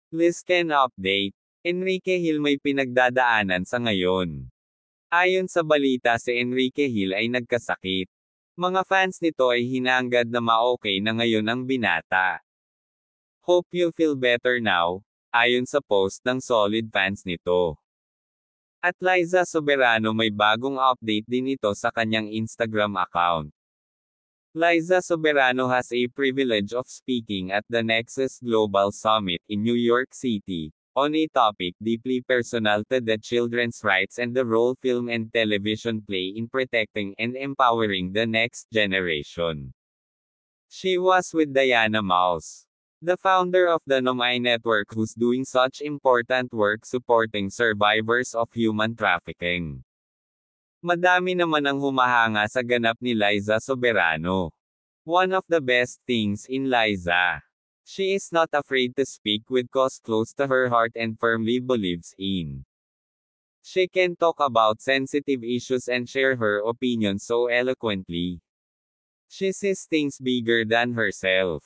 Lisken update. Enrique Hill may pinagdadaanan sa ngayon. Ayon sa balita si Enrique Hill ay nagkasakit. Mga fans nito ay hinangad na ma-okay na ngayon ang binata. Hope you feel better now, ayon sa post ng solid fans nito. At Liza Soberano may bagong update din ito sa kanyang Instagram account. Liza Soberano has a privilege of speaking at the Nexus Global Summit in New York City, on a topic deeply personal to the children's rights and the role film and television play in protecting and empowering the next generation. She was with Diana Maus, the founder of the Nomai Network, who's doing such important work supporting survivors of human trafficking. Madami naman ang humahanga sa ganap ni Liza Soberano. One of the best things in Liza, she is not afraid to speak with cause close to her heart and firmly believes in. She can talk about sensitive issues and share her opinion so eloquently. She sees things bigger than herself.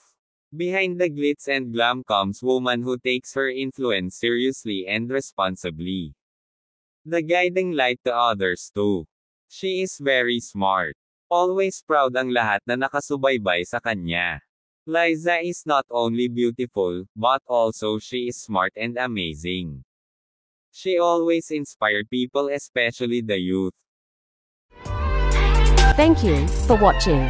Behind the glitz and glam comes woman who takes her influence seriously and responsibly. The guiding light to others too. She is very smart. Always proud ang lahat na nakasubaybay sa kanya. Liza is not only beautiful, but also she is smart and amazing. She always inspires people, especially the youth. Thank you for watching.